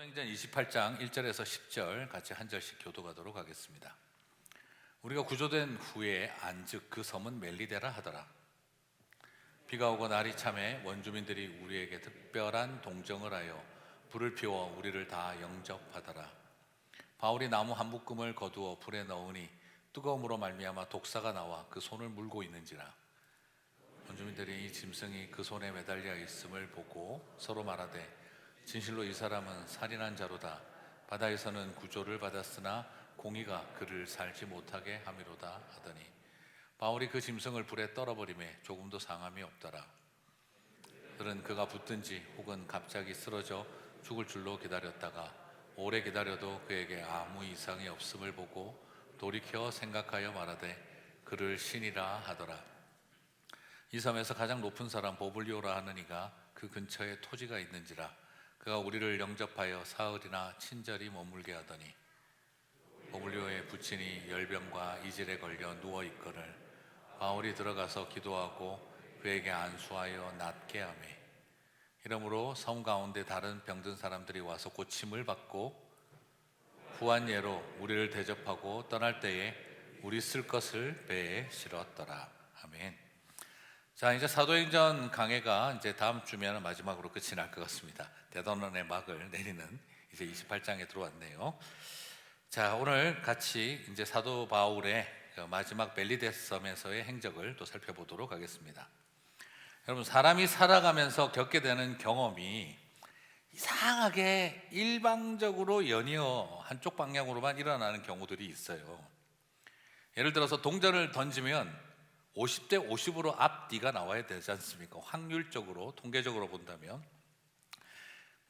사도행전 28장 1절에서 10절 같이 한 절씩 교도하도록 하겠습니다. 우리가 구조된 후에 안즉 그 섬은 멜리데라 하더라. 비가 오고 날이 참해 원주민들이 우리에게 특별한 동정을 하여 불을 피워 우리를 다 영접하더라. 바울이 나무 한 묶음을 거두어 불에 넣으니 뜨거움으로 말미암아 독사가 나와 그 손을 물고 있는지라. 원주민들이 이 짐승이 그 손에 매달려 있음을 보고 서로 말하되 진실로 이 사람은 살인한 자로다. 바다에서는 구조를 받았으나 공의가 그를 살지 못하게 함이로다 하더니 바울이 그 짐승을 불에 떨어버리매 조금도 상함이 없더라. 그들은 그가 붙든지 혹은 갑자기 쓰러져 죽을 줄로 기다렸다가 오래 기다려도 그에게 아무 이상이 없음을 보고 돌이켜 생각하여 말하되 그를 신이라 하더라. 이 섬에서 가장 높은 사람 보블리오라 하는 이가 그 근처에 토지가 있는지라. 그가 우리를 영접하여 사흘이나 친절히 머물게 하더니 보블리오의 부친이 열병과 이질에 걸려 누워있거늘 바울이 들어가서 기도하고 그에게 안수하여 낫게 하매 이러므로 섬 가운데 다른 병든 사람들이 와서 고침을 받고 후한 예로 우리를 대접하고 떠날 때에 우리 쓸 것을 배에 실었더라. 아멘. 자, 이제 사도행전 강해가 이제 다음 주면 마지막으로 끝이 날 것 같습니다. 대단원의 막을 내리는 이제 28장에 들어왔네요. 자, 오늘 같이 이제 사도 바울의 마지막 멜리데 섬에서의 행적을 또 살펴보도록 하겠습니다. 여러분, 사람이 살아가면서 겪게 되는 경험이 이상하게 일방적으로 연이어 한쪽 방향으로만 일어나는 경우들이 있어요. 예를 들어서 동전을 던지면 50대 50으로 앞뒤가 나와야 되지 않습니까? 확률적으로, 통계적으로 본다면.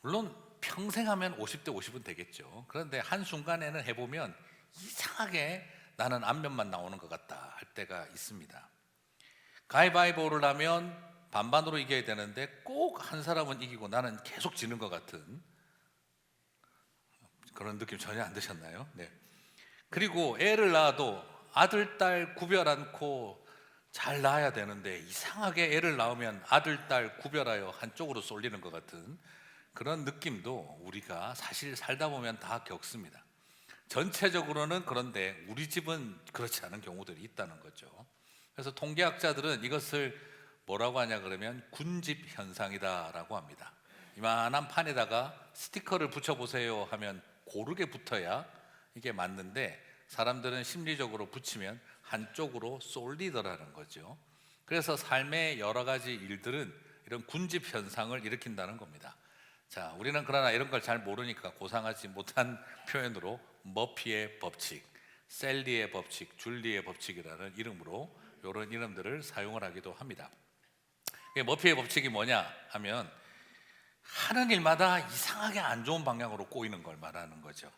물론 평생 하면 50대 50은 되겠죠. 그런데 한순간에는 해보면 이상하게 나는 앞면만 나오는 것 같다 할 때가 있습니다. 가위바위보를 하면 반반으로 이겨야 되는데 꼭 한 사람은 이기고 나는 계속 지는 것 같은 그런 느낌 전혀 안 드셨나요? 네. 그리고 애를 낳아도 아들, 딸 구별 않고 잘 낳아야 되는데 이상하게 애를 낳으면 아들, 딸 구별하여 한쪽으로 쏠리는 것 같은 그런 느낌도 우리가 사실 살다 보면 다 겪습니다. 전체적으로는 그런데 우리 집은 그렇지 않은 경우들이 있다는 거죠. 그래서 통계학자들은 이것을 뭐라고 하냐 그러면 군집 현상이다라고 합니다. 이만한 판에다가 스티커를 붙여보세요 하면 고르게 붙어야 이게 맞는데 사람들은 심리적으로 붙이면 한쪽으로 쏠리더라는 거죠. 그래서 삶의 여러 가지 일들은 이런 군집 현상을 일으킨다는 겁니다. 자, 우리는 그러나 이런 걸 잘 모르니까 고상하지 못한 표현으로 머피의 법칙, 셀리의 법칙, 줄리의 법칙이라는 이름으로 이런 이름들을 사용을 하기도 합니다. 머피의 법칙이 뭐냐 하면 하는 일마다 이상하게 안 좋은 방향으로 꼬이는 걸 말하는 거죠.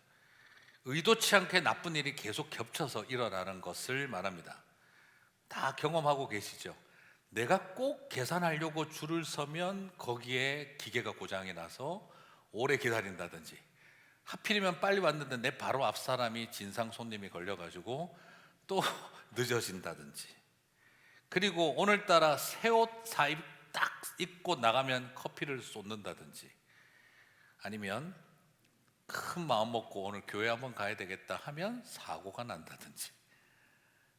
의도치 않게 나쁜 일이 계속 겹쳐서 일어나는 것을 말합니다. 다 경험하고 계시죠? 내가 꼭 계산하려고 줄을 서면 거기에 기계가 고장이 나서 오래 기다린다든지, 하필이면 빨리 왔는데 내 바로 앞 사람이 진상 손님이 걸려가지고 또 늦어진다든지, 그리고 오늘따라 새 옷 딱 입고 나가면 커피를 쏟는다든지, 아니면 큰 마음 먹고 오늘 교회 한번 가야 되겠다 하면 사고가 난다든지,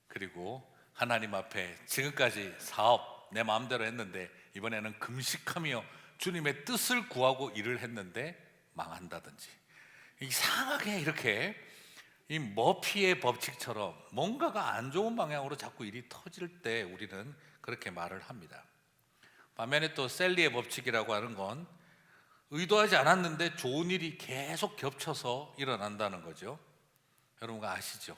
그리고 하나님 앞에 지금까지 사업 내 마음대로 했는데 이번에는 금식하며 주님의 뜻을 구하고 일을 했는데 망한다든지, 이상하게 이렇게 이 머피의 법칙처럼 뭔가가 안 좋은 방향으로 자꾸 일이 터질 때 우리는 그렇게 말을 합니다. 반면에 또 셀리의 법칙이라고 하는 건 의도하지 않았는데 좋은 일이 계속 겹쳐서 일어난다는 거죠. 여러분가 아시죠?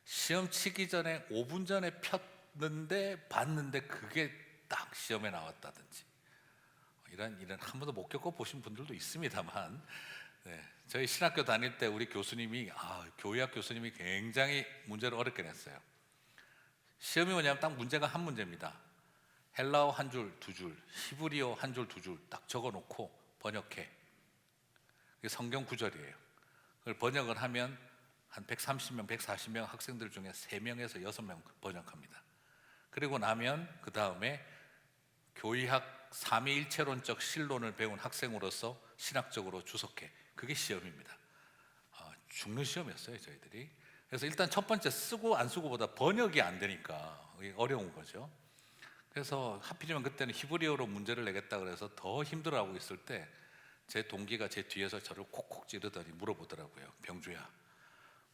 시험 치기 전에 5분 전에 폈는데 봤는데 그게 딱 시험에 나왔다든지, 이런 일은 한 번도 못 겪어보신 분들도 있습니다만, 네, 저희 신학교 다닐 때 우리 교수님이 교회학 교수님이 굉장히 문제를 어렵게 냈어요. 시험이 뭐냐면 딱 문제가 한 문제입니다. 헬라어 한 줄, 두 줄, 히브리어 한 줄, 두 줄 딱 적어놓고 번역해. 이게 성경 구절이에요. 그걸 번역을 하면 한 130명, 140명 학생들 중에 3명에서 6명 번역합니다. 그리고 나면 그 다음에 교의학 삼위일체론적 실론을 배운 학생으로서 신학적으로 주석해. 그게 시험입니다. 죽는 시험이었어요, 저희들이. 그래서 일단 첫 번째 쓰고 안 쓰고보다 번역이 안 되니까 어려운 거죠. 그래서 하필이면 그때는 히브리어로 문제를 내겠다 그래서 더 힘들어하고 있을 때 제 동기가 제 뒤에서 저를 콕콕 찌르더니 물어보더라고요. 병주야,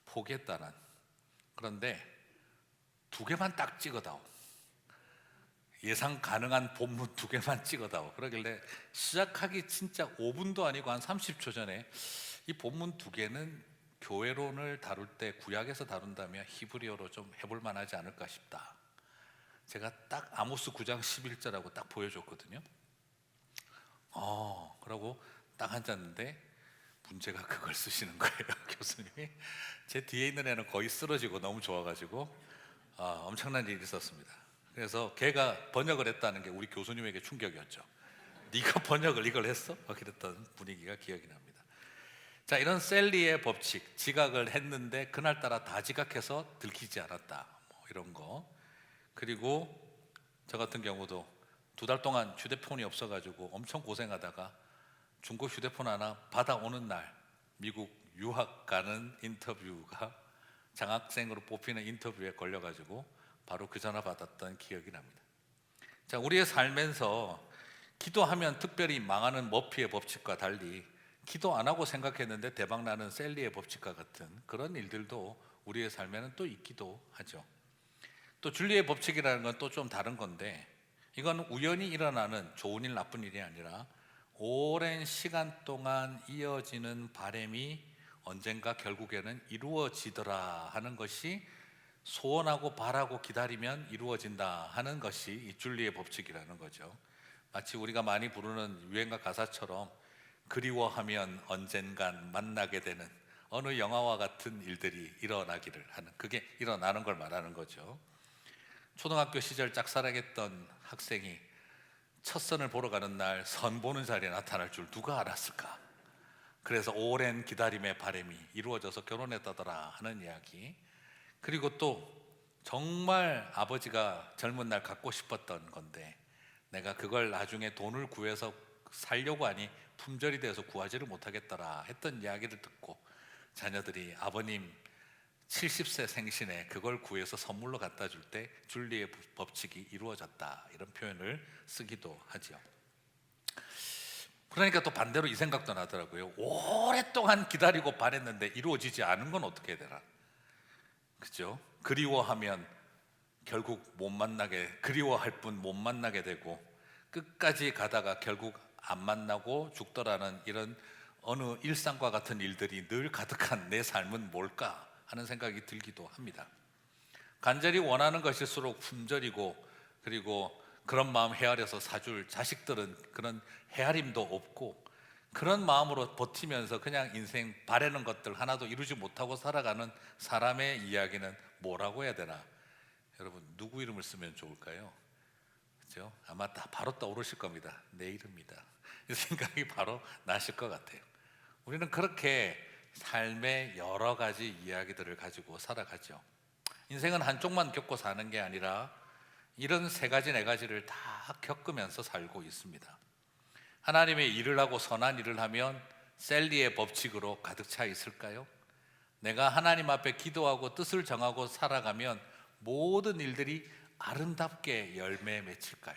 포기했다는. 그런데 2개만 딱 찍어다오. 예상 가능한 본문 2개만 찍어다오. 그러길래 시작하기 진짜 5분도 아니고 한 30초 전에 이 본문 2개는 교회론을 다룰 때 구약에서 다룬다면 히브리어로 좀 해볼 만하지 않을까 싶다. 제가 딱 아모스 9장 11절하고 딱 보여줬거든요. 그러고 딱 앉았는데 문제가 그걸 쓰시는 거예요. 교수님이. 제 뒤에 있는 애는 거의 쓰러지고 너무 좋아가지고 엄청난 일이 있었습니다. 그래서 걔가 번역을 했다는 게 우리 교수님에게 충격이었죠. 네가 번역을 이걸 했어? 그랬던 분위기가 기억이 납니다. 자, 이런 셀리의 법칙, 지각을 했는데 그날따라 다 지각해서 들키지 않았다, 이런 거. 그리고 저 같은 경우도 2달 동안 휴대폰이 없어가지고 엄청 고생하다가 중고 휴대폰 하나 받아오는 날 미국 유학 가는 인터뷰가 장학생으로 뽑히는 인터뷰에 걸려가지고 바로 그 전화 받았던 기억이 납니다. 자, 우리의 삶에서 기도하면 특별히 망하는 머피의 법칙과 달리 기도 안 하고 생각했는데 대박나는 셀리의 법칙과 같은 그런 일들도 우리의 삶에는 또 있기도 하죠. 또 줄리의 법칙이라는 건 또 좀 다른 건데, 이건 우연히 일어나는 좋은 일 나쁜 일이 아니라 오랜 시간 동안 이어지는 바람이 언젠가 결국에는 이루어지더라 하는 것이, 소원하고 바라고 기다리면 이루어진다 하는 것이 이 줄리의 법칙이라는 거죠. 마치 우리가 많이 부르는 유행가 가사처럼 그리워하면 언젠간 만나게 되는 어느 영화와 같은 일들이 일어나기를 하는, 그게 일어나는 걸 말하는 거죠. 초등학교 시절 짝사랑했던 학생이 첫 선을 보러 가는 날 선 보는 자리에 나타날 줄 누가 알았을까? 그래서 오랜 기다림의 바람이 이루어져서 결혼했다더라 하는 이야기. 그리고 또 정말 아버지가 젊은 날 갖고 싶었던 건데 내가 그걸 나중에 돈을 구해서 살려고 하니 품절이 돼서 구하지를 못하겠더라 했던 이야기를 듣고 자녀들이 아버님 70세 생신에 그걸 구해서 선물로 갖다 줄 때 줄리의 법칙이 이루어졌다, 이런 표현을 쓰기도 하죠. 그러니까 또 반대로 이 생각도 나더라고요. 오랫동안 기다리고 바랬는데 이루어지지 않은 건 어떻게 해야 되나? 그죠? 그리워하면 결국 못 만나게, 그리워할 뿐 못 만나게 되고 끝까지 가다가 결국 안 만나고 죽더라는 이런 어느 일상과 같은 일들이 늘 가득한 내 삶은 뭘까 하는 생각이 들기도 합니다. 간절히 원하는 것일수록 품절이고, 그리고 그런 마음 헤아려서 사줄 자식들은 그런 헤아림도 없고, 그런 마음으로 버티면서 그냥 인생 바라는 것들 하나도 이루지 못하고 살아가는 사람의 이야기는 뭐라고 해야 되나? 여러분, 누구 이름을 쓰면 좋을까요? 그렇죠? 아마 다 바로 떠오르실 겁니다. 내 이름이다. 이 생각이 바로 나실 것 같아요. 우리는 그렇게 삶의 여러 가지 이야기들을 가지고 살아가죠. 인생은 한쪽만 겪고 사는 게 아니라 이런 3가지 4가지를 다 겪으면서 살고 있습니다. 하나님의 일을 하고 선한 일을 하면 셀리의 법칙으로 가득 차 있을까요? 내가 하나님 앞에 기도하고 뜻을 정하고 살아가면 모든 일들이 아름답게 열매 맺힐까요?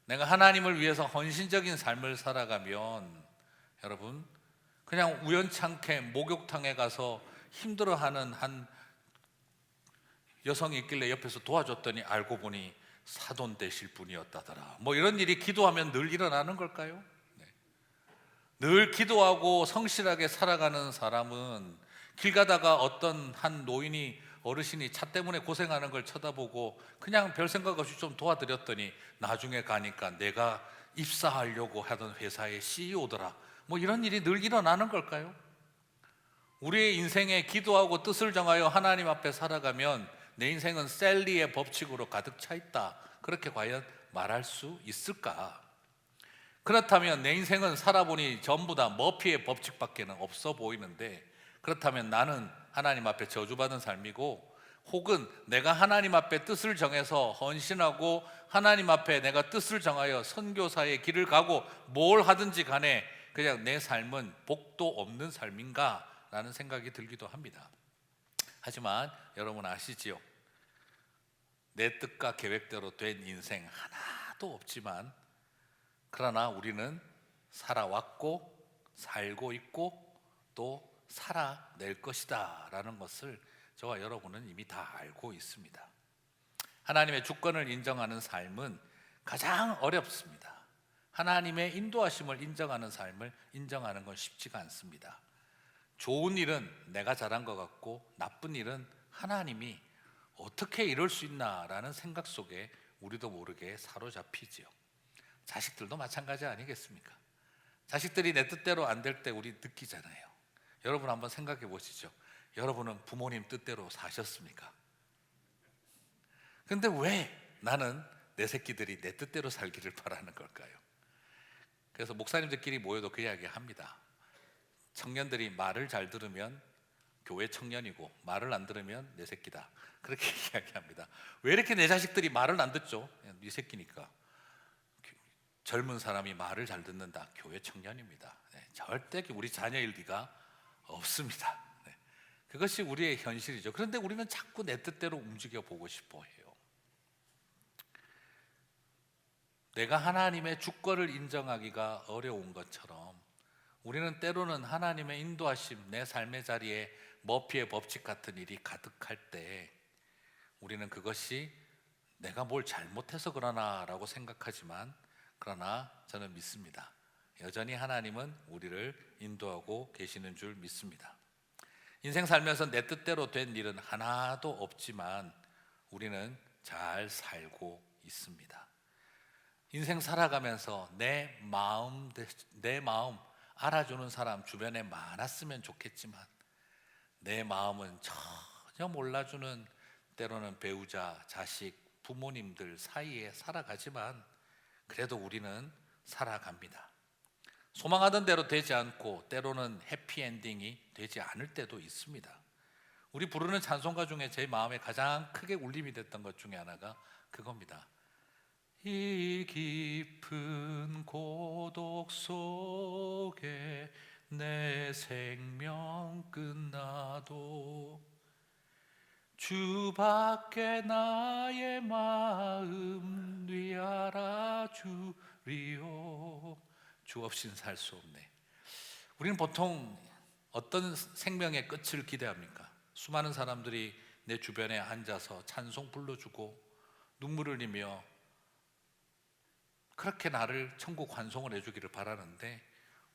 내가 하나님을 위해서 헌신적인 삶을 살아가면 여러분, 그냥 우연찮게 목욕탕에 가서 힘들어하는 한 여성이 있길래 옆에서 도와줬더니 알고 보니 사돈 되실 분이었다더라, 이런 일이 기도하면 늘 일어나는 걸까요? 네. 늘 기도하고 성실하게 살아가는 사람은 길 가다가 어떤 한 노인이, 어르신이 차 때문에 고생하는 걸 쳐다보고 그냥 별 생각 없이 좀 도와드렸더니 나중에 가니까 내가 입사하려고 하던 회사의 CEO더라, 이런 일이 늘 일어나는 걸까요? 우리의 인생에 기도하고 뜻을 정하여 하나님 앞에 살아가면 내 인생은 셀리의 법칙으로 가득 차 있다, 그렇게 과연 말할 수 있을까? 그렇다면 내 인생은 살아보니 전부 다 머피의 법칙밖에 없어 보이는데, 그렇다면 나는 하나님 앞에 저주받은 삶이고, 혹은 내가 하나님 앞에 뜻을 정해서 헌신하고 하나님 앞에 내가 뜻을 정하여 선교사의 길을 가고 뭘 하든지 간에 그냥 내 삶은 복도 없는 삶인가 라는 생각이 들기도 합니다. 하지만 여러분 아시지요? 내 뜻과 계획대로 된 인생 하나도 없지만, 그러나 우리는 살아왔고 살고 있고 또 살아낼 것이다 라는 것을 저와 여러분은 이미 다 알고 있습니다. 하나님의 주권을 인정하는 삶은 가장 어렵습니다. 하나님의 인도하심을 인정하는 삶을 인정하는 건 쉽지가 않습니다. 좋은 일은 내가 잘한 것 같고 나쁜 일은 하나님이 어떻게 이럴 수 있나라는 생각 속에 우리도 모르게 사로잡히지요. 자식들도 마찬가지 아니겠습니까? 자식들이 내 뜻대로 안 될 때 우리 느끼잖아요. 여러분 한번 생각해 보시죠. 여러분은 부모님 뜻대로 사셨습니까? 근데 왜 나는 내 새끼들이 내 뜻대로 살기를 바라는 걸까요? 그래서 목사님들끼리 모여도 그 이야기 합니다. 청년들이 말을 잘 들으면 교회 청년이고 말을 안 들으면 내 새끼다, 그렇게 이야기합니다. 왜 이렇게 내 자식들이 말을 안 듣죠? 네 새끼니까. 젊은 사람이 말을 잘 듣는다, 교회 청년입니다. 절대 우리 자녀일 리가 없습니다. 그것이 우리의 현실이죠. 그런데 우리는 자꾸 내 뜻대로 움직여 보고 싶어 해요. 내가 하나님의 주권을 인정하기가 어려운 것처럼 우리는 때로는 하나님의 인도하심, 내 삶의 자리에 머피의 법칙 같은 일이 가득할 때 우리는 그것이 내가 뭘 잘못해서 그러나 라고 생각하지만, 그러나 저는 믿습니다. 여전히 하나님은 우리를 인도하고 계시는 줄 믿습니다. 인생 살면서 내 뜻대로 된 일은 하나도 없지만 우리는 잘 살고 있습니다. 인생 살아가면서 내 마음 알아주는 사람 주변에 많았으면 좋겠지만 내 마음은 전혀 몰라주는, 때로는 배우자, 자식, 부모님들 사이에 살아가지만 그래도 우리는 살아갑니다. 소망하던 대로 되지 않고 때로는 해피엔딩이 되지 않을 때도 있습니다. 우리 부르는 찬송가 중에 제 마음에 가장 크게 울림이 됐던 것 중에 하나가 그겁니다. 이 깊은 고독 속에 내 생명 끝나도 주밖에 나의 마음 네 알아주리오. 주 없이는 살 수 없네. 우리는 보통 어떤 생명의 끝을 기대합니까? 수많은 사람들이 내 주변에 앉아서 찬송 불러주고 눈물을 흘리며 그렇게 나를 천국 환송을 해주기를 바라는데,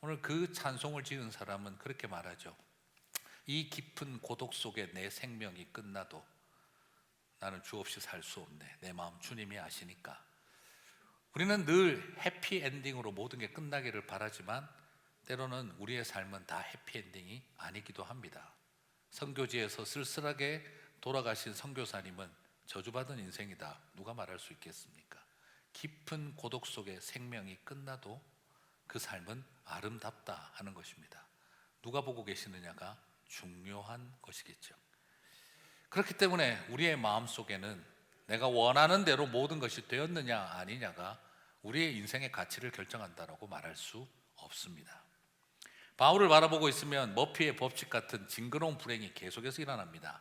오늘 그 찬송을 지은 사람은 그렇게 말하죠. 이 깊은 고독 속에 내 생명이 끝나도 나는 주 없이 살 수 없네. 내 마음 주님이 아시니까. 우리는 늘 해피엔딩으로 모든 게 끝나기를 바라지만 때로는 우리의 삶은 다 해피엔딩이 아니기도 합니다. 선교지에서 쓸쓸하게 돌아가신 선교사님은 저주받은 인생이다, 누가 말할 수 있겠습니까? 깊은 고독 속에 생명이 끝나도 그 삶은 아름답다 하는 것입니다. 누가 보고 계시느냐가 중요한 것이겠죠. 그렇기 때문에 우리의 마음속에는 내가 원하는 대로 모든 것이 되었느냐 아니냐가 우리의 인생의 가치를 결정한다라고 말할 수 없습니다. 바울을 바라보고 있으면 머피의 법칙 같은 징그러운 불행이 계속해서 일어납니다.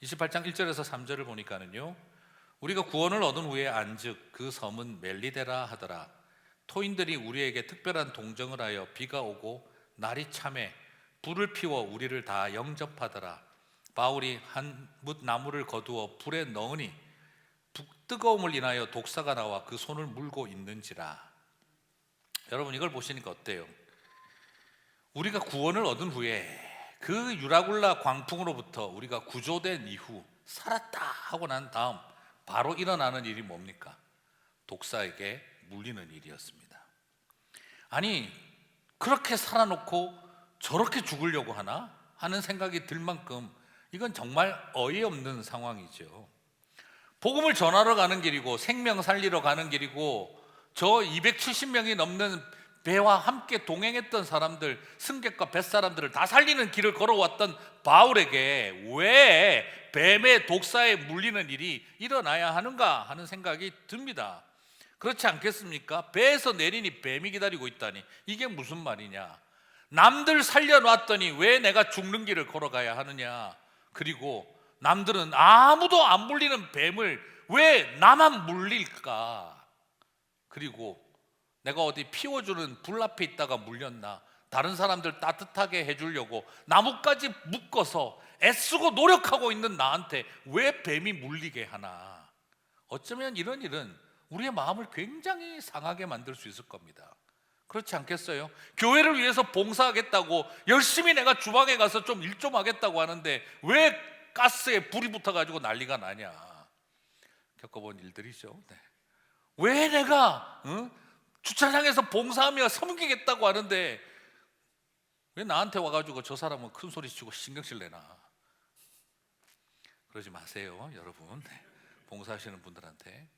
28장 1절에서 3절을 보니까는요, 우리가 구원을 얻은 후에 안즉 그 섬은 멜리데라 하더라. 토인들이 우리에게 특별한 동정을 하여 비가 오고 날이 참해 불을 피워 우리를 다 영접하더라. 바울이 한 뭇 나무를 거두어 불에 넣으니 뜨거움을 인하여 독사가 나와 그 손을 물고 있는지라. 여러분 이걸 보시니까 어때요? 우리가 구원을 얻은 후에 그 유라굴라 광풍으로부터 우리가 구조된 이후 살았다 하고 난 다음 바로 일어나는 일이 뭡니까? 독사에게 물리는 일이었습니다. 아니 그렇게 살아놓고 저렇게 죽으려고 하나 하는 생각이 들 만큼 이건 정말 어이없는 상황이죠. 복음을 전하러 가는 길이고 생명 살리러 가는 길이고 저 270명이 넘는 배와 함께 동행했던 사람들, 승객과 뱃사람들을 다 살리는 길을 걸어왔던 바울에게 왜 뱀의 독사에 물리는 일이 일어나야 하는가 하는 생각이 듭니다. 그렇지 않겠습니까? 배에서 내리니 뱀이 기다리고 있다니 이게 무슨 말이냐? 남들 살려놨더니 왜 내가 죽는 길을 걸어가야 하느냐? 그리고 남들은 아무도 안 물리는 뱀을 왜 나만 물릴까? 그리고 내가 어디 피워주는 불 앞에 있다가 물렸나? 다른 사람들 따뜻하게 해주려고 나뭇가지 묶어서 애쓰고 노력하고 있는 나한테 왜 뱀이 물리게 하나? 어쩌면 이런 일은 우리의 마음을 굉장히 상하게 만들 수 있을 겁니다. 그렇지 않겠어요? 교회를 위해서 봉사하겠다고 열심히 내가 주방에 가서 좀 일 좀 하겠다고 하는데 왜 가스에 불이 붙어가지고 난리가 나냐? 겪어본 일들이죠. 네. 왜 내가 주차장에서 봉사하며 섬기겠다고 하는데 왜 나한테 와가지고 저 사람은 큰 소리 치고 신경질 내나? 그러지 마세요, 여러분. 네. 봉사하시는 분들한테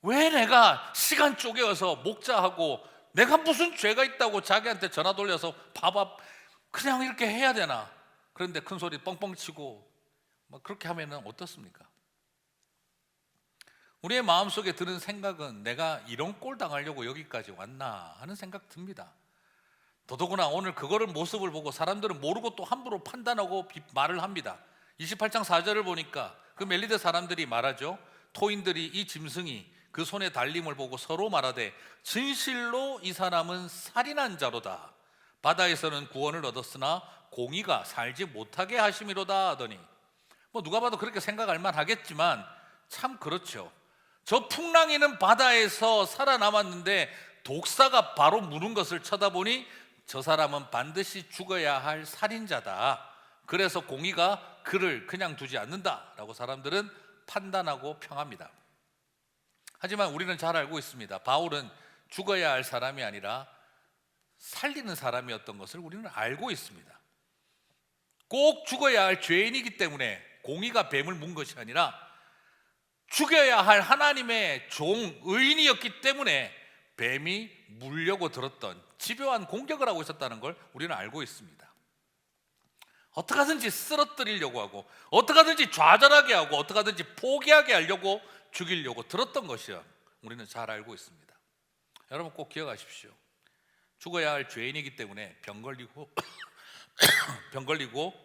왜 내가 시간 쪼개어서 목자하고 내가 무슨 죄가 있다고 자기한테 전화 돌려서 밥밥 그냥 이렇게 해야 되나? 그런데 큰 소리 뻥뻥 치고 그렇게 하면 어떻습니까? 우리의 마음속에 드는 생각은 내가 이런 꼴 당하려고 여기까지 왔나 하는 생각 듭니다. 더더구나 오늘 그거를 모습을 보고 사람들은 모르고 또 함부로 판단하고 말을 합니다. 28장 4절을 보니까 그 멜리데 사람들이 말하죠. 토인들이 이 짐승이 그 손에 달림을 보고 서로 말하되 진실로 이 사람은 살인한 자로다. 바다에서는 구원을 얻었으나 공의가 살지 못하게 하심이로다 하더니 누가 봐도 그렇게 생각할 만하겠지만 참 그렇죠. 저 풍랑이는 바다에서 살아남았는데 독사가 바로 무는 것을 쳐다보니 저 사람은 반드시 죽어야 할 살인자다. 그래서 공의가 그를 그냥 두지 않는다라고 사람들은 판단하고 평합니다. 하지만 우리는 잘 알고 있습니다. 바울은 죽어야 할 사람이 아니라 살리는 사람이었던 것을 우리는 알고 있습니다. 꼭 죽어야 할 죄인이기 때문에 공의가 뱀을 문 것이 아니라 죽여야 할 하나님의 종 의인이었기 때문에 뱀이 물려고 들었던 집요한 공격을 하고 있었다는 걸 우리는 알고 있습니다. 어떻게 하든지 쓰러뜨리려고 하고 어떻게 하든지 좌절하게 하고 어떻게 하든지 포기하게 하려고 죽이려고 들었던 것이요 우리는 잘 알고 있습니다. 여러분 꼭 기억하십시오. 죽어야 할 죄인이기 때문에 병 걸리고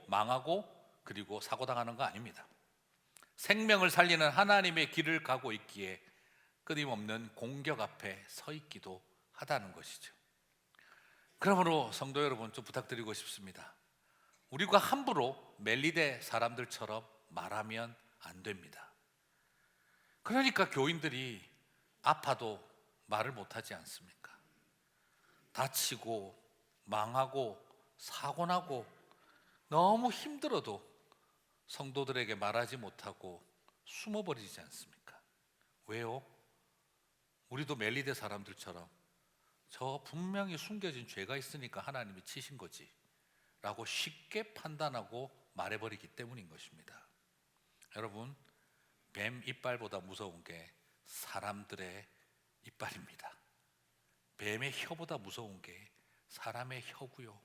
망하고 그리고 사고당하는 거 아닙니다. 생명을 살리는 하나님의 길을 가고 있기에 끊임없는 공격 앞에 서 있기도 하다는 것이죠. 그러므로 성도 여러분 좀 부탁드리고 싶습니다. 우리가 함부로 멜리데 사람들처럼 말하면 안 됩니다. 그러니까 교인들이 아파도 말을 못하지 않습니까? 다치고 망하고 사고나고 너무 힘들어도 성도들에게 말하지 못하고 숨어버리지 않습니까? 왜요? 우리도 멜리데 사람들처럼 저 분명히 숨겨진 죄가 있으니까 하나님이 치신 거지 라고 쉽게 판단하고 말해버리기 때문인 것입니다. 여러분, 뱀 이빨보다 무서운 게 사람들의 이빨입니다. 뱀의 혀보다 무서운 게 사람의 혀고요.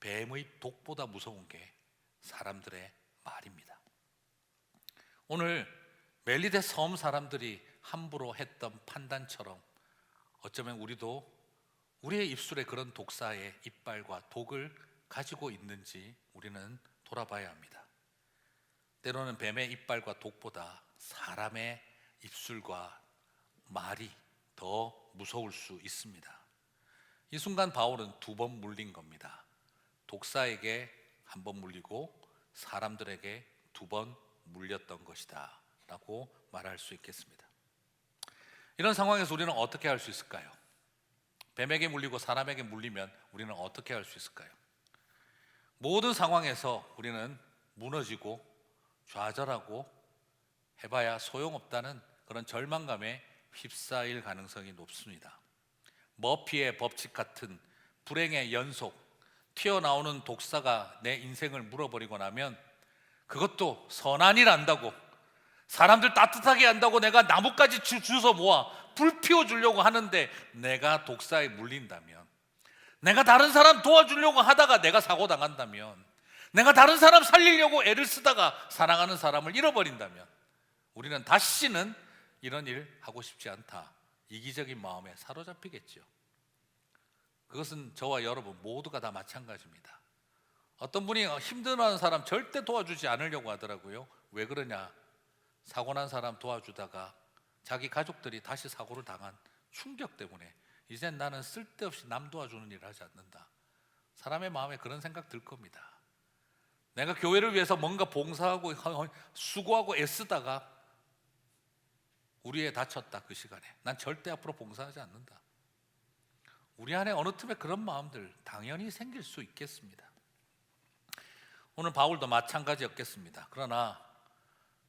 뱀의 독보다 무서운 게 사람들의 말입니다. 오늘 멜리데 섬 사람들이 함부로 했던 판단처럼 어쩌면 우리도 우리의 입술에 그런 독사의 이빨과 독을 가지고 있는지 우리는 돌아봐야 합니다. 때로는 뱀의 이빨과 독보다 사람의 입술과 말이 더 무서울 수 있습니다. 이 순간 바울은 2번 물린 겁니다. 독사에게 1번 물리고 사람들에게 2번 물렸던 것이다 라고 말할 수 있겠습니다. 이런 상황에서 우리는 어떻게 할 수 있을까요? 뱀에게 물리고 사람에게 물리면 우리는 어떻게 할 수 있을까요? 모든 상황에서 우리는 무너지고 좌절하고 해봐야 소용없다는 그런 절망감에 휩싸일 가능성이 높습니다. 머피의 법칙 같은 불행의 연속, 튀어나오는 독사가 내 인생을 물어버리고 나면 그것도 선한이란다고 사람들 따뜻하게 한다고 내가 나뭇가지 주워서 모아 불 피워주려고 하는데 내가 독사에 물린다면, 내가 다른 사람 도와주려고 하다가 내가 사고 당한다면, 내가 다른 사람 살리려고 애를 쓰다가 사랑하는 사람을 잃어버린다면 우리는 다시는 이런 일 하고 싶지 않다, 이기적인 마음에 사로잡히겠죠. 그것은 저와 여러분 모두가 다 마찬가지입니다. 어떤 분이 힘들어하는 사람 절대 도와주지 않으려고 하더라고요. 왜 그러냐? 사고 난 사람 도와주다가 자기 가족들이 다시 사고를 당한 충격 때문에 이젠 나는 쓸데없이 남 도와주는 일을 하지 않는다. 사람의 마음에 그런 생각 들 겁니다. 내가 교회를 위해서 뭔가 봉사하고 수고하고 애쓰다가 우리 애 다쳤다, 그 시간에 난 절대 앞으로 봉사하지 않는다. 우리 안에 어느 틈에 그런 마음들 당연히 생길 수 있겠습니다. 오늘 바울도 마찬가지였겠습니다. 그러나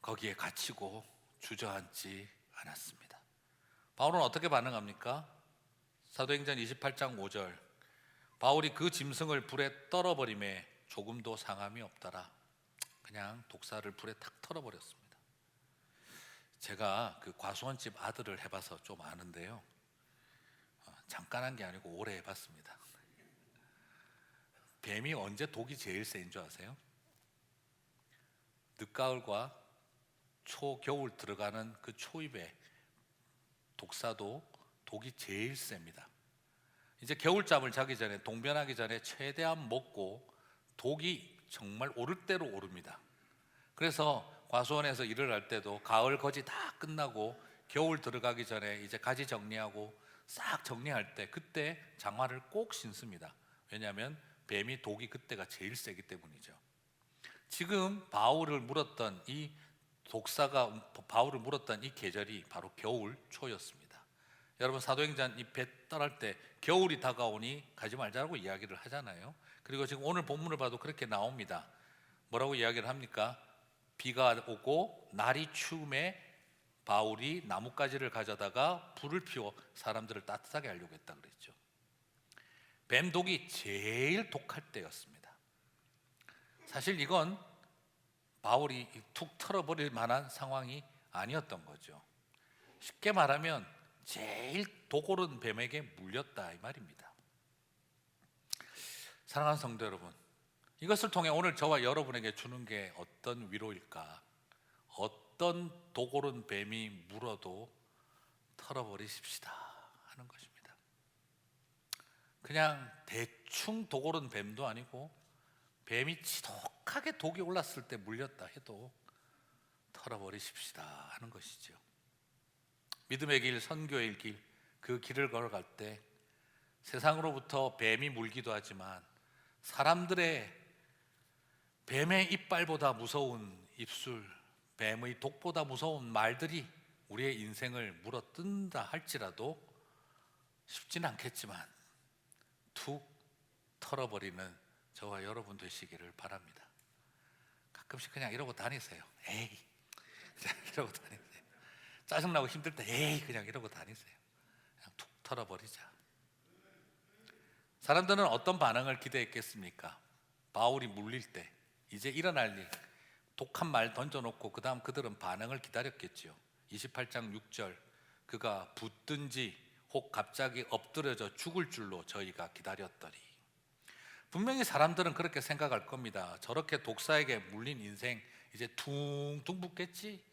거기에 갇히고 주저앉지 않았습니다. 바울은 어떻게 반응합니까? 사도행전 28장 5절, 바울이 그 짐승을 불에 떨어버림에 조금도 상함이 없더라. 그냥 독사를 불에 탁 털어버렸습니다. 제가 그 과수원집 아들을 해봐서 좀 아는데요, 잠깐 한 게 아니고 오래 해봤습니다. 뱀이 언제 독이 제일 센 줄 아세요? 늦가을과 초겨울 들어가는 그 초입에 독사도 독이 제일 셉니다. 이제 겨울잠을 자기 전에, 동변하기 전에 최대한 먹고 독이 정말 오를 대로 오릅니다. 그래서 과수원에서 일을 할 때도 가을 거지 다 끝나고 겨울 들어가기 전에 이제 가지 정리하고 싹 정리할 때 그때 장화를 꼭 신습니다. 왜냐하면 뱀이 독이 그때가 제일 세기 때문이죠. 지금 바울을 물었던 이 독사가 바울을 물었던 이 계절이 바로 겨울 초였습니다. 여러분, 사도행전 이 배 떠날 때 겨울이 다가오니 가지 말자고 이야기를 하잖아요. 그리고 지금 오늘 본문을 봐도 그렇게 나옵니다. 뭐라고 이야기를 합니까? 비가 오고 날이 추움에 바울이 나뭇가지를 가져다가 불을 피워 사람들을 따뜻하게 하려고 했다 그랬죠. 뱀독이 제일 독할 때였습니다. 사실 이건 바울이 툭 털어버릴 만한 상황이 아니었던 거죠. 쉽게 말하면 제일 독오른 뱀에게 물렸다, 이 말입니다. 사랑하는 성도 여러분, 이것을 통해 오늘 저와 여러분에게 주는 게 어떤 위로일까? 어떤 독오른 뱀이 물어도 털어버리십시다 하는 것입니다. 그냥 대충 독오른 뱀도 아니고 뱀이 지독하게 독이 올랐을 때 물렸다 해도 털어버리십시다 하는 것이죠. 믿음의 길, 선교의 길, 그 길을 걸어갈 때 세상으로부터 뱀이 물기도 하지만 사람들의 뱀의 이빨보다 무서운 입술, 뱀의 독보다 무서운 말들이 우리의 인생을 물어뜯는다 할지라도 쉽지는 않겠지만 툭 털어버리는 저와 여러분 되시기를 바랍니다. 가끔씩 그냥 이러고 다니세요. 에이, 그냥 이러고 다니세요. 짜증나고 힘들 때 에이, 그냥 이러고 다니세요. 그냥 툭 털어버리자. 사람들은 어떤 반응을 기대했겠습니까? 바울이 물릴 때 이제 일어날 일, 독한 말 던져놓고 그 다음 그들은 반응을 기다렸겠죠. 28장 6절, 그가 붙든지 혹 갑자기 엎드려져 죽을 줄로 저희가 기다렸더니. 분명히 사람들은 그렇게 생각할 겁니다. 저렇게 독사에게 물린 인생 이제 퉁퉁 붓겠지,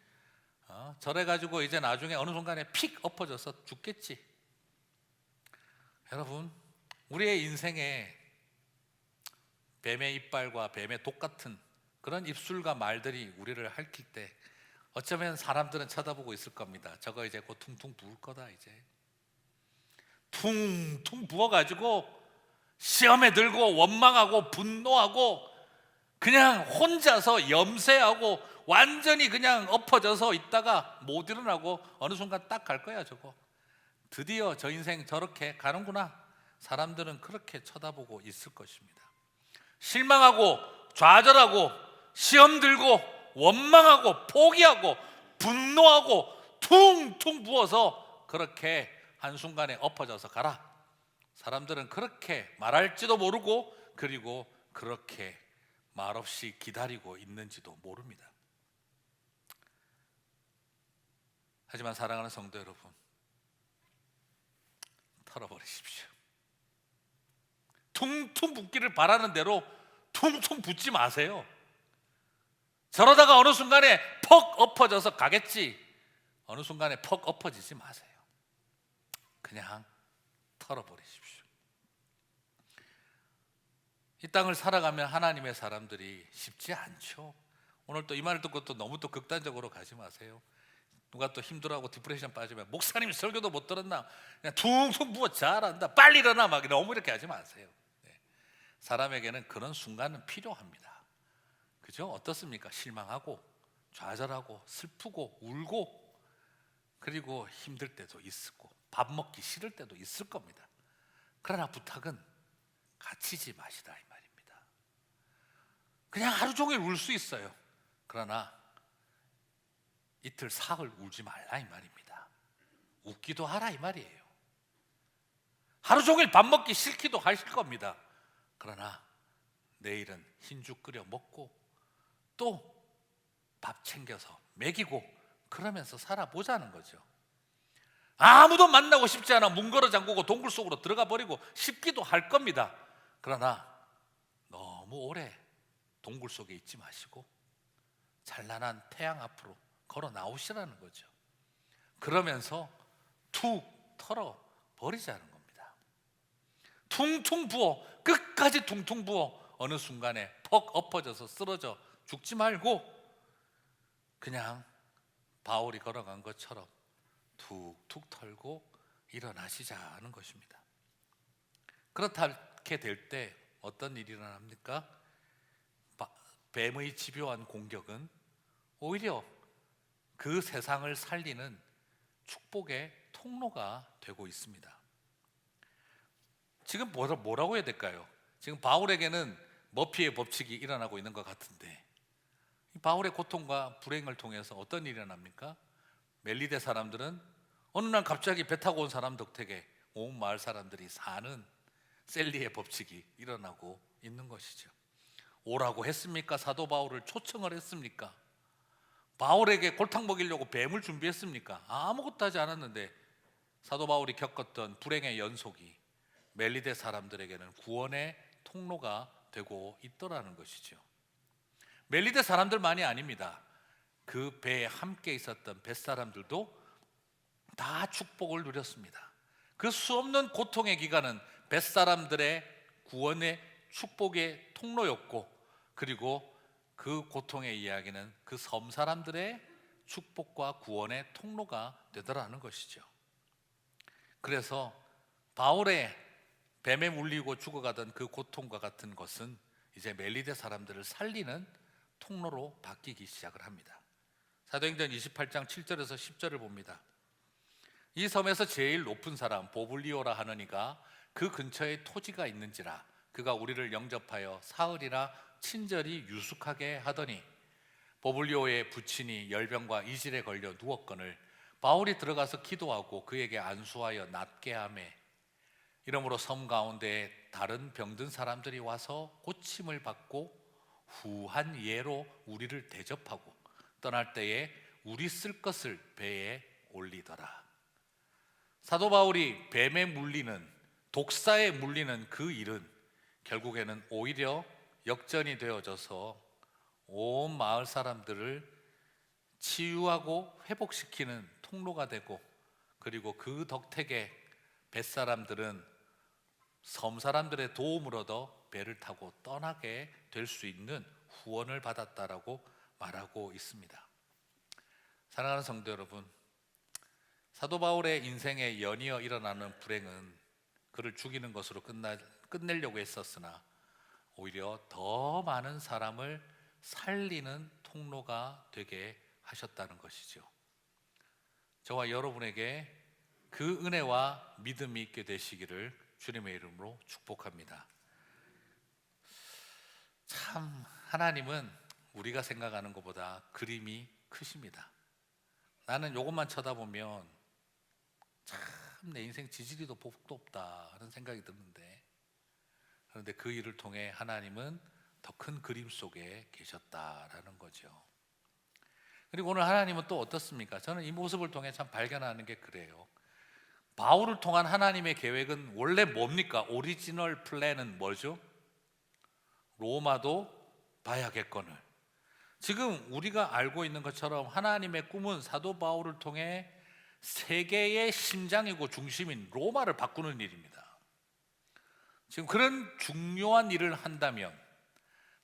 저래가지고 이제 나중에 어느 순간에 픽 엎어져서 죽겠지. 여러분, 우리의 인생에 뱀의 이빨과 뱀의 독 같은 그런 입술과 말들이 우리를 핥힐 때 어쩌면 사람들은 쳐다보고 있을 겁니다. 저거 이제 곧 퉁퉁 부을 거다. 이제 퉁퉁 부어가지고 시험에 들고 원망하고 분노하고 그냥 혼자서 염세하고 완전히 그냥 엎어져서 있다가 못 일어나고 어느 순간 딱 갈 거야. 저거 드디어 저 인생 저렇게 가는구나. 사람들은 그렇게 쳐다보고 있을 것입니다. 실망하고 좌절하고 시험 들고 원망하고 포기하고 분노하고 퉁퉁 부어서 그렇게 한순간에 엎어져서 가라. 사람들은 그렇게 말할지도 모르고 그리고 그렇게 말없이 기다리고 있는지도 모릅니다. 하지만 사랑하는 성도 여러분, 털어버리십시오. 퉁퉁 붓기를 바라는 대로 퉁퉁 붓지 마세요. 저러다가 어느 순간에 퍽 엎어져서 가겠지. 어느 순간에 퍽 엎어지지 마세요. 그냥 털어버리십시오. 이 땅을 살아가면 하나님의 사람들이 쉽지 않죠. 오늘 또 이 말을 듣고 또 너무 또 극단적으로 가지 마세요. 누가 또 힘들어하고 디프레션 빠지면 목사님 설교도 못 들었나, 그냥 퉁퉁 부어 잘한다, 빨리 일어나, 막 너무 이렇게 하지 마세요. 네. 사람에게는 그런 순간은 필요합니다. 그죠? 어떻습니까? 실망하고 좌절하고 슬프고 울고, 그리고 힘들 때도 있고 밥 먹기 싫을 때도 있을 겁니다. 그러나 부탁은 갇히지 마시라 이 말입니다. 그냥 하루 종일 울 수 있어요. 그러나 이틀 사흘 울지 말라 이 말입니다. 웃기도 하라 이 말이에요. 하루 종일 밥 먹기 싫기도 하실 겁니다. 그러나 내일은 흰죽 끓여 먹고 또 밥 챙겨서 먹이고 그러면서 살아보자는 거죠. 아무도 만나고 싶지 않아 문 걸어 잠그고 동굴 속으로 들어가 버리고 싶기도 할 겁니다. 그러나 너무 오래 동굴 속에 있지 마시고 찬란한 태양 앞으로 걸어 나오시라는 거죠. 그러면서 툭 털어 버리자는 겁니다. 퉁퉁 부어, 끝까지 퉁퉁 부어 어느 순간에 퍽 엎어져서 쓰러져 죽지 말고 그냥 바울이 걸어간 것처럼 툭툭 털고 일어나시자는 것입니다. 그렇게 될 때 어떤 일이 일어납니까? 뱀의 집요한 공격은 오히려 그 세상을 살리는 축복의 통로가 되고 있습니다. 지금 뭐라고 해야 될까요? 지금 바울에게는 머피의 법칙이 일어나고 있는 것 같은데, 바울의 고통과 불행을 통해서 어떤 일이 일어납니까? 멜리데 사람들은 어느 날 갑자기 배 타고 온 사람 덕택에 온 마을 사람들이 사는 셀리의 법칙이 일어나고 있는 것이죠. 오라고 했습니까? 사도 바울을 초청을 했습니까? 바울에게 골탕 먹이려고 뱀을 준비했습니까? 아무것도 하지 않았는데 사도 바울이 겪었던 불행의 연속이 멜리데 사람들에게는 구원의 통로가 되고 있더라는 것이죠. 멜리데 사람들만이 아닙니다. 그 배에 함께 있었던 뱃사람들도 다 축복을 누렸습니다. 그 수없는 고통의 기간은 뱃사람들의 구원의 축복의 통로였고, 그리고 그 고통의 이야기는 그 섬 사람들의 축복과 구원의 통로가 되더라는 것이죠. 그래서 바울의 뱀에 물리고 죽어가던 그 고통과 같은 것은 이제 멜리데 사람들을 살리는 통로로 바뀌기 시작을 합니다. 사도행전 28장 7절에서 10절을 봅니다. 이 섬에서 제일 높은 사람 보블리오라 하는 이가 그 근처에 토지가 있는지라 그가 우리를 영접하여 사흘이나 친절히 유숙하게 하더니 보블리오의 부친이 열병과 이질에 걸려 누웠거늘 바울이 들어가서 기도하고 그에게 안수하여 낫게 하매 이러므로 섬 가운데에 다른 병든 사람들이 와서 고침을 받고 후한 예로 우리를 대접하고 떠날 때에 우리 쓸 것을 배에 올리더라. 사도 바울이 뱀에 물리는, 독사에 물리는 그 일은 결국에는 오히려 역전이 되어져서 온 마을 사람들을 치유하고 회복시키는 통로가 되고, 그리고 그 덕택에 뱃사람들은 섬 사람들의 도움을 얻어 배를 타고 떠나게 될 수 있는 후원을 받았다라고 말하고 있습니다. 사랑하는 성도 여러분, 사도 바울의 인생에 연이어 일어나는 불행은 그를 죽이는 것으로 끝내려고 했었으나 오히려 더 많은 사람을 살리는 통로가 되게 하셨다는 것이죠. 저와 여러분에게 그 은혜와 믿음이 있게 되시기를 주님의 이름으로 축복합니다. 참 하나님은 우리가 생각하는 것보다 그림이 크십니다. 나는 이것만 쳐다보면 참 내 인생 지지리도 복도 없다 하는 생각이 드는데, 그런데 그 일을 통해 하나님은 더 큰 그림 속에 계셨다라는 거죠. 그리고 오늘 하나님은 또 어떻습니까? 저는 이 모습을 통해 참 발견하는 게 그래요. 바울을 통한 하나님의 계획은 원래 뭡니까? 오리지널 플랜은 뭐죠? 로마도 봐야겠거늘, 지금 우리가 알고 있는 것처럼 하나님의 꿈은 사도 바울을 통해 세계의 심장이고 중심인 로마를 바꾸는 일입니다. 지금 그런 중요한 일을 한다면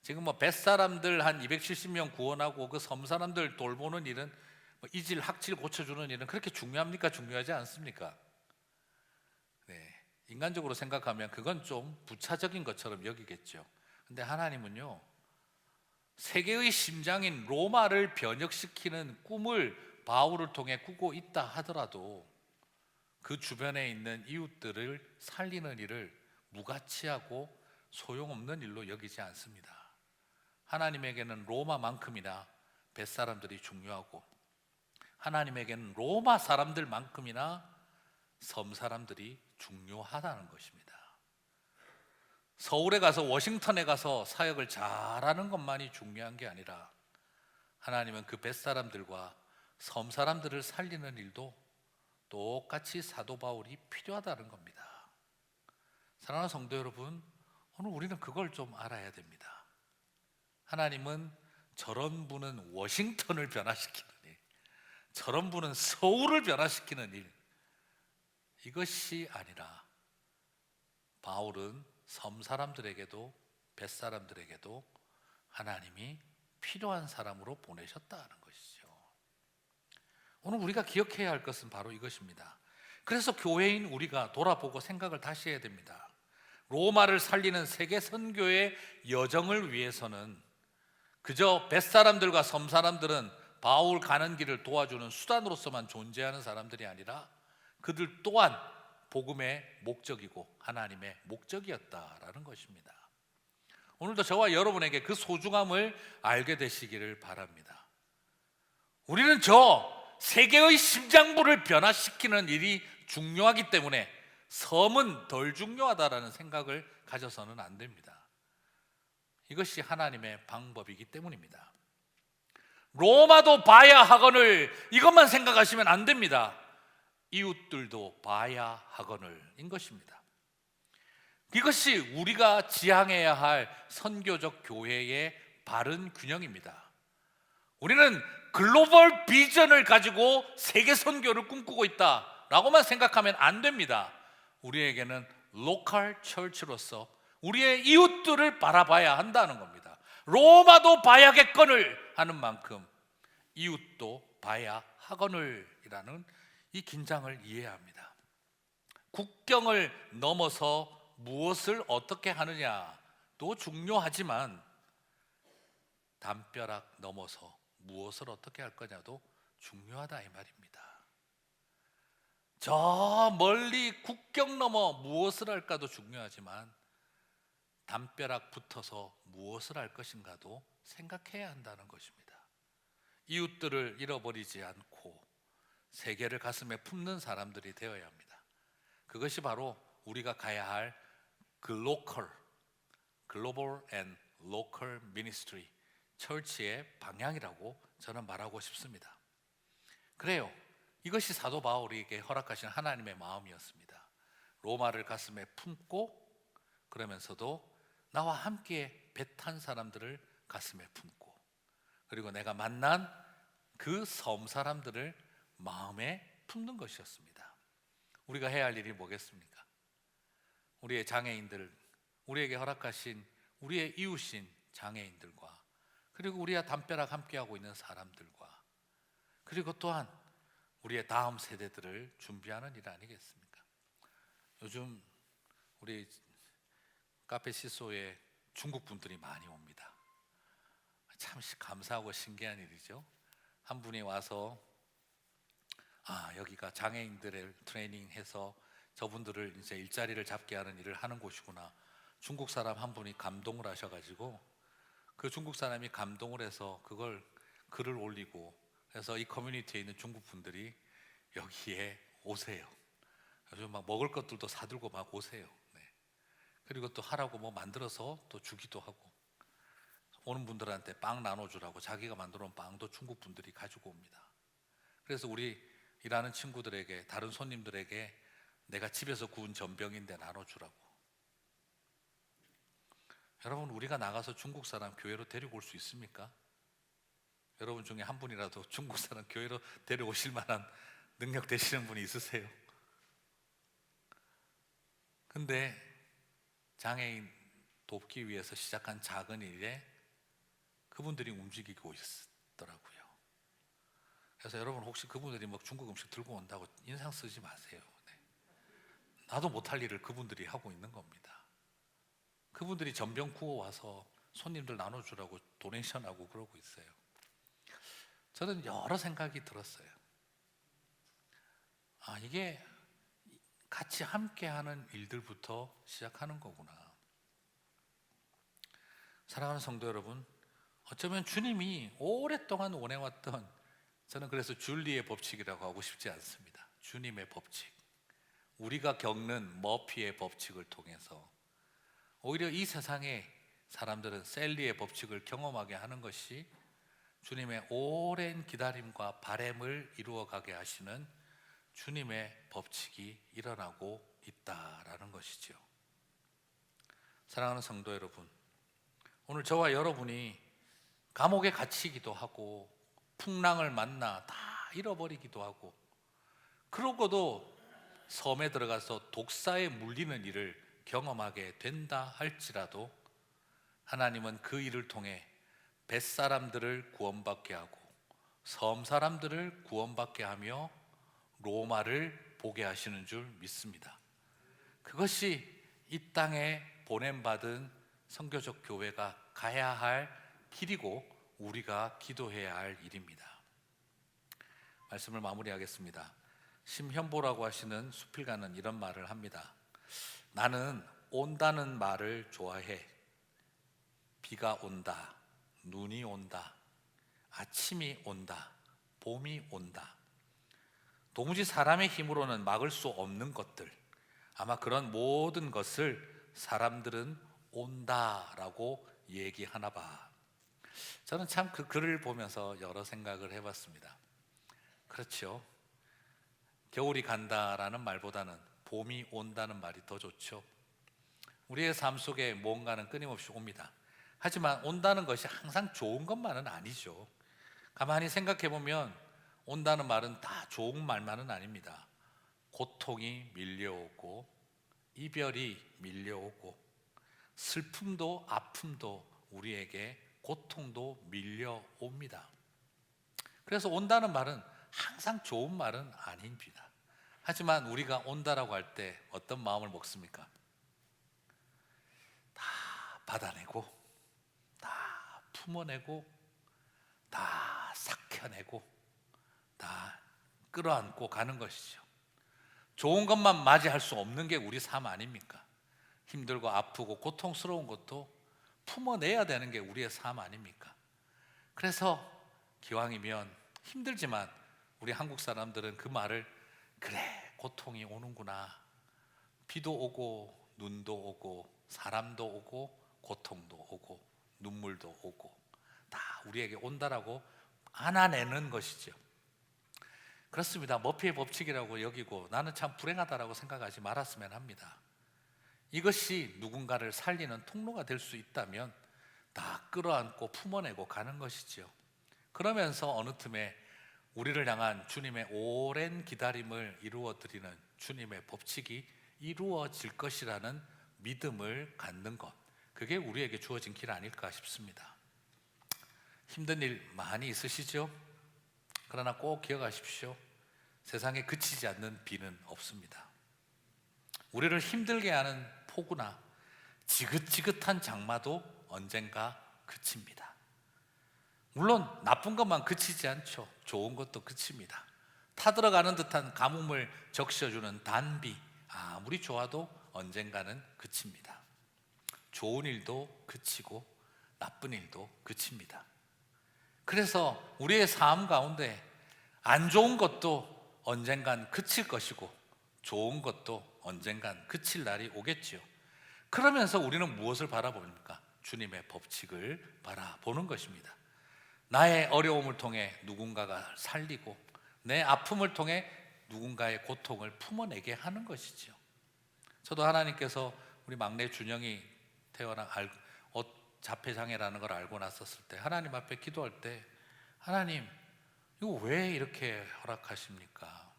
지금 뭐 뱃사람들 한 270명 구원하고 그 섬사람들 돌보는 일은 뭐 이질 학질 고쳐주는 일은 그렇게 중요합니까? 중요하지 않습니까? 네, 인간적으로 생각하면 그건 좀 부차적인 것처럼 여기겠죠. 근데 하나님은요, 세계의 심장인 로마를 변혁시키는 꿈을 바울을 통해 꾸고 있다 하더라도 그 주변에 있는 이웃들을 살리는 일을 무가치하고 소용없는 일로 여기지 않습니다. 하나님에게는 로마만큼이나 뱃사람들이 중요하고 하나님에게는 로마 사람들만큼이나 섬 사람들이 중요하다는 것입니다. 서울에 가서 워싱턴에 가서 사역을 잘하는 것만이 중요한 게 아니라 하나님은 그 뱃사람들과 섬 사람들을 살리는 일도 똑같이 사도 바울이 필요하다는 겁니다. 사랑하는 성도 여러분, 오늘 우리는 그걸 좀 알아야 됩니다. 하나님은 저런 분은 워싱턴을 변화시키는 일, 저런 분은 서울을 변화시키는 일, 이것이 아니라 바울은 섬 사람들에게도 뱃사람들에게도 하나님이 필요한 사람으로 보내셨다는 것이죠. 오늘 우리가 기억해야 할 것은 바로 이것입니다. 그래서 교회인 우리가 돌아보고 생각을 다시 해야 됩니다. 로마를 살리는 세계 선교의 여정을 위해서는 그저 뱃사람들과 섬사람들은 바울 가는 길을 도와주는 수단으로서만 존재하는 사람들이 아니라 그들 또한 복음의 목적이고 하나님의 목적이었다라는 것입니다. 오늘도 저와 여러분에게 그 소중함을 알게 되시기를 바랍니다. 우리는 저 세계의 심장부를 변화시키는 일이 중요하기 때문에 섬은 덜 중요하다라는 생각을 가져서는 안 됩니다. 이것이 하나님의 방법이기 때문입니다. 로마도 봐야 하거늘 이것만 생각하시면 안 됩니다. 이웃들도 봐야 하거늘인 것입니다. 이것이 우리가 지향해야 할 선교적 교회의 바른 균형입니다. 우리는 글로벌 비전을 가지고 세계 선교를 꿈꾸고 있다라고만 생각하면 안 됩니다. 우리에게는 로컬 처치로서 우리의 이웃들을 바라봐야 한다는 겁니다. 로마도 봐야겠거늘 하는 만큼 이웃도 봐야 하거늘이라는 이 긴장을 이해해야 합니다. 국경을 넘어서 무엇을 어떻게 하느냐도 중요하지만 담벼락 넘어서 무엇을 어떻게 할 거냐도 중요하다 이 말입니다. 저 멀리 국경 넘어 무엇을 할까도 중요하지만 담벼락 붙어서 무엇을 할 것인가도 생각해야 한다는 것입니다. 이웃들을 잃어버리지 않고 세계를 가슴에 품는 사람들이 되어야 합니다. 그것이 바로 우리가 가야 할 글로벌 앤 로컬 미니스트리 처치의 방향이라고 저는 말하고 싶습니다. 그래요. 이것이 사도 바울에게 허락하신 하나님의 마음이었습니다. 로마를 가슴에 품고 그러면서도 나와 함께 배 탄 사람들을 가슴에 품고 그리고 내가 만난 그 섬 사람들을 마음에 품는 것이었습니다. 우리가 해야 할 일이 뭐겠습니까? 우리의 장애인들, 우리에게 허락하신 우리의 이웃인 장애인들과 그리고 우리와 담벼락 함께하고 있는 사람들과 그리고 또한 우리의 다음 세대들을 준비하는 일 아니겠습니까? 요즘 우리 카페 시소에 중국 분들이 많이 옵니다. 참 감사하고 신기한 일이죠. 한 분이 와서 여기가 장애인들을 트레이닝해서 저분들을 이제 일자리를 잡게 하는 일을 하는 곳이구나. 중국 사람 한 분이 감동을 하셔가지고 그 중국 사람이 감동을 해서 그걸 글을 올리고 그래서 이 커뮤니티에 있는 중국 분들이 여기에 오세요. 요즘 막 먹을 것들도 사들고 막 오세요. 네. 그리고 또 하라고 뭐 만들어서 또 주기도 하고 오는 분들한테 빵 나눠주라고 자기가 만들어 놓은 빵도 중국 분들이 가지고 옵니다. 그래서 우리 일하는 친구들에게 다른 손님들에게 내가 집에서 구운 전병인데 나눠주라고. 여러분 우리가 나가서 중국 사람 교회로 데리고 올 수 있습니까? 여러분 중에 한 분이라도 중국 사람 교회로 데려오실 만한 능력 되시는 분이 있으세요? 근데 장애인 돕기 위해서 시작한 작은 일에 그분들이 움직이고 있더라고요. 그래서 여러분 혹시 그분들이 뭐 중국 음식 들고 온다고 인상 쓰지 마세요. 네. 나도 못할 일을 그분들이 하고 있는 겁니다. 그분들이 전병 구워 와서 손님들 나눠주라고 도네이션하고 그러고 있어요. 저는 여러 생각이 들었어요. 이게 같이 함께하는 일들부터 시작하는 거구나. 사랑하는 성도 여러분, 어쩌면 주님이 오랫동안 원해왔던, 저는 그래서 줄리의 법칙이라고 하고 싶지 않습니다. 주님의 법칙, 우리가 겪는 머피의 법칙을 통해서 오히려 이 세상의 사람들은 셀리의 법칙을 경험하게 하는 것이 주님의 오랜 기다림과 바램을 이루어가게 하시는 주님의 법칙이 일어나고 있다라는 것이죠. 사랑하는 성도 여러분, 오늘 저와 여러분이 감옥에 갇히기도 하고 풍랑을 만나 다 잃어버리기도 하고, 그러고도 섬에 들어가서 독사에 물리는 일을 경험하게 된다 할지라도 하나님은 그 일을 통해 벳사람들을 구원받게 하고 섬 사람들을 구원받게 하며 로마를 보게 하시는 줄 믿습니다. 그것이 이 땅에 보냄받은 선교적 교회가 가야 할 길이고 우리가 기도해야 할 일입니다. 말씀을 마무리하겠습니다. 심현보라고 하시는 수필가는 이런 말을 합니다. 나는 온다는 말을 좋아해. 비가 온다, 눈이 온다, 아침이 온다, 봄이 온다. 도무지 사람의 힘으로는 막을 수 없는 것들, 아마 그런 모든 것을 사람들은 온다라고 얘기하나 봐. 저는 참 그 글을 보면서 여러 생각을 해봤습니다. 그렇죠. 겨울이 간다라는 말보다는 봄이 온다는 말이 더 좋죠. 우리의 삶 속에 뭔가는 끊임없이 옵니다. 하지만 온다는 것이 항상 좋은 것만은 아니죠. 가만히 생각해 보면 온다는 말은 다 좋은 말만은 아닙니다. 고통이 밀려오고 이별이 밀려오고 슬픔도 아픔도 우리에게 고통도 밀려옵니다. 그래서 온다는 말은 항상 좋은 말은 아닙니다. 하지만 우리가 온다라고 할 때 어떤 마음을 먹습니까? 다 받아내고 다 품어내고 다 삭혀내고 다 끌어안고 가는 것이죠. 좋은 것만 맞이할 수 없는 게 우리 삶 아닙니까? 힘들고 아프고 고통스러운 것도 품어내야 되는 게 우리의 삶 아닙니까? 그래서 기왕이면 힘들지만 우리 한국 사람들은 그 말을, 그래 고통이 오는구나, 비도 오고 눈도 오고 사람도 오고 고통도 오고 눈물도 오고 다 우리에게 온다라고 안아내는 것이죠. 그렇습니다. 머피의 법칙이라고 여기고 나는 참 불행하다라고 생각하지 말았으면 합니다. 이것이 누군가를 살리는 통로가 될 수 있다면 다 끌어안고 품어내고 가는 것이죠. 그러면서 어느 틈에 우리를 향한 주님의 오랜 기다림을 이루어드리는 주님의 법칙이 이루어질 것이라는 믿음을 갖는 것, 그게 우리에게 주어진 길 아닐까 싶습니다. 힘든 일 많이 있으시죠? 그러나 꼭 기억하십시오. 세상에 그치지 않는 비는 없습니다. 우리를 힘들게 하는 폭우나 지긋지긋한 장마도 언젠가 그칩니다. 물론 나쁜 것만 그치지 않죠. 좋은 것도 그칩니다. 타들어가는 듯한 가뭄을 적셔주는 단비, 아무리 좋아도 언젠가는 그칩니다. 좋은 일도 그치고 나쁜 일도 그칩니다. 그래서 우리의 삶 가운데 안 좋은 것도 언젠간 그칠 것이고 좋은 것도 언젠간 그칠 날이 오겠지요. 그러면서 우리는 무엇을 바라봅니까? 주님의 법칙을 바라보는 것입니다. 나의 어려움을 통해 누군가가 살리고 내 아픔을 통해 누군가의 고통을 품어내게 하는 것이죠. 저도 하나님께서 우리 막내 준영이 태어나 자폐장애라는 걸 알고 났었을 때 하나님 앞에 기도할 때 하나님, 이거 왜 이렇게 허락하십니까?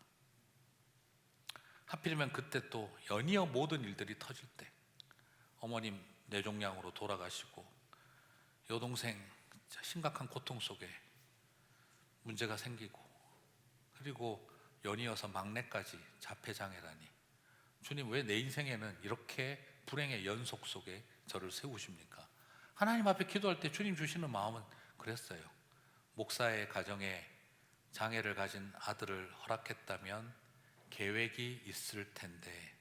하필이면 그때 또 연이어 모든 일들이 터질 때, 어머님 뇌종양으로 돌아가시고 여동생 심각한 고통 속에 문제가 생기고, 그리고 연이어서 막내까지 자폐장애라니, 주님 왜 내 인생에는 이렇게 불행의 연속 속에 저를 세우십니까? 하나님 앞에 기도할 때 주님 주시는 마음은 그랬어요. 목사의 가정에 장애를 가진 아들을 허락했다면 계획이 있을 텐데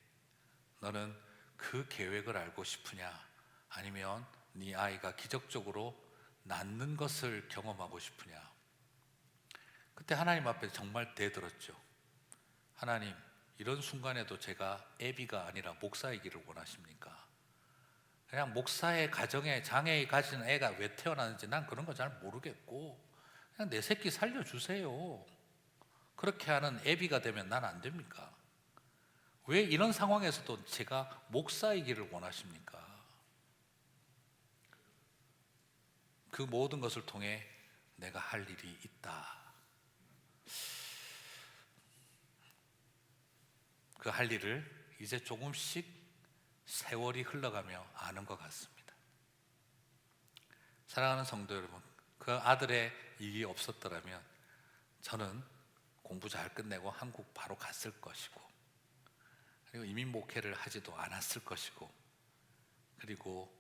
너는 그 계획을 알고 싶으냐? 아니면 네 아이가 기적적으로 낫는 것을 경험하고 싶으냐? 그때 하나님 앞에 정말 대들었죠. 하나님, 이런 순간에도 제가 애비가 아니라 목사이기를 원하십니까? 그냥 목사의 가정에 장애를 가진 애가 왜 태어나는지 난 그런 거 잘 모르겠고, 그냥 내 새끼 살려주세요. 그렇게 하는 애비가 되면 난 안 됩니까? 왜 이런 상황에서도 제가 목사이기를 원하십니까? 그 모든 것을 통해 내가 할 일이 있다. 그 할 일을 이제 조금씩 세월이 흘러가며 아는 것 같습니다. 사랑하는 성도 여러분, 그 아들의 일이 없었더라면 저는 공부 잘 끝내고 한국 바로 갔을 것이고, 그리고 이민 목회를 하지도 않았을 것이고, 그리고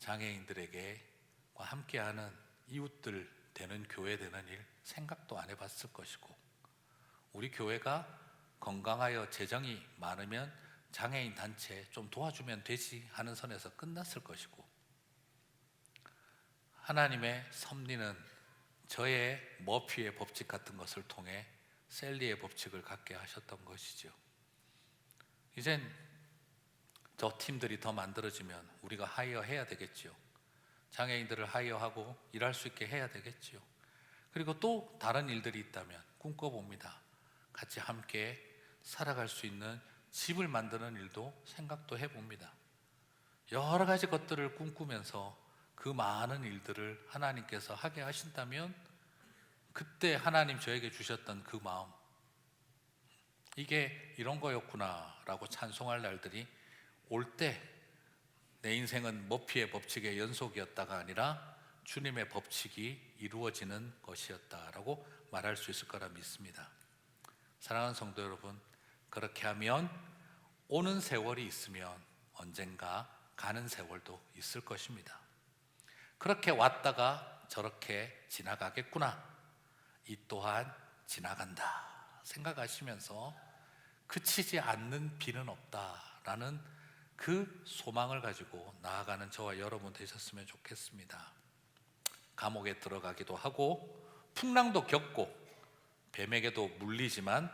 장애인들에게 함께하는 이웃들 되는 교회 되는 일 생각도 안 해봤을 것이고, 우리 교회가 건강하여 재정이 많으면 장애인 단체 좀 도와주면 되지 하는 선에서 끝났을 것이고, 하나님의 섭리는 저의 머피의 법칙 같은 것을 통해 셀리의 법칙을 갖게 하셨던 것이죠. 이젠 저 팀들이 더 만들어지면 우리가 하이어해야 되겠지요. 장애인들을 하이어하고 일할 수 있게 해야 되겠지요. 그리고 또 다른 일들이 있다면 꿈꿔봅니다. 같이 함께 살아갈 수 있는 집을 만드는 일도 생각도 해봅니다. 여러 가지 것들을 꿈꾸면서 그 많은 일들을 하나님께서 하게 하신다면 그때 하나님 저에게 주셨던 그 마음, 이게 이런 거였구나 라고 찬송할 날들이 올 때 내 인생은 머피의 법칙의 연속이었다가 아니라 주님의 법칙이 이루어지는 것이었다라고 말할 수 있을 거라 믿습니다. 사랑하는 성도 여러분, 그렇게 하면 오는 세월이 있으면 언젠가 가는 세월도 있을 것입니다. 그렇게 왔다가 저렇게 지나가겠구나, 이 또한 지나간다 생각하시면서 그치지 않는 비는 없다라는 그 소망을 가지고 나아가는 저와 여러분 되셨으면 좋겠습니다. 감옥에 들어가기도 하고 풍랑도 겪고 뱀에게도 물리지만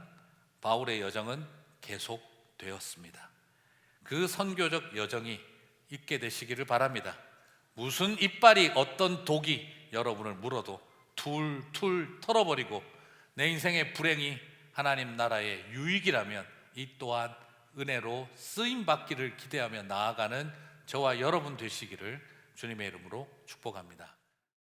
바울의 여정은 계속되었습니다. 그 선교적 여정이 있게 되시기를 바랍니다. 무슨 이빨이 어떤 독이 여러분을 물어도 툴툴 털어버리고 내 인생의 불행이 하나님 나라의 유익이라면 이 또한 은혜로 쓰임받기를 기대하며 나아가는 저와 여러분 되시기를 주님의 이름으로 축복합니다.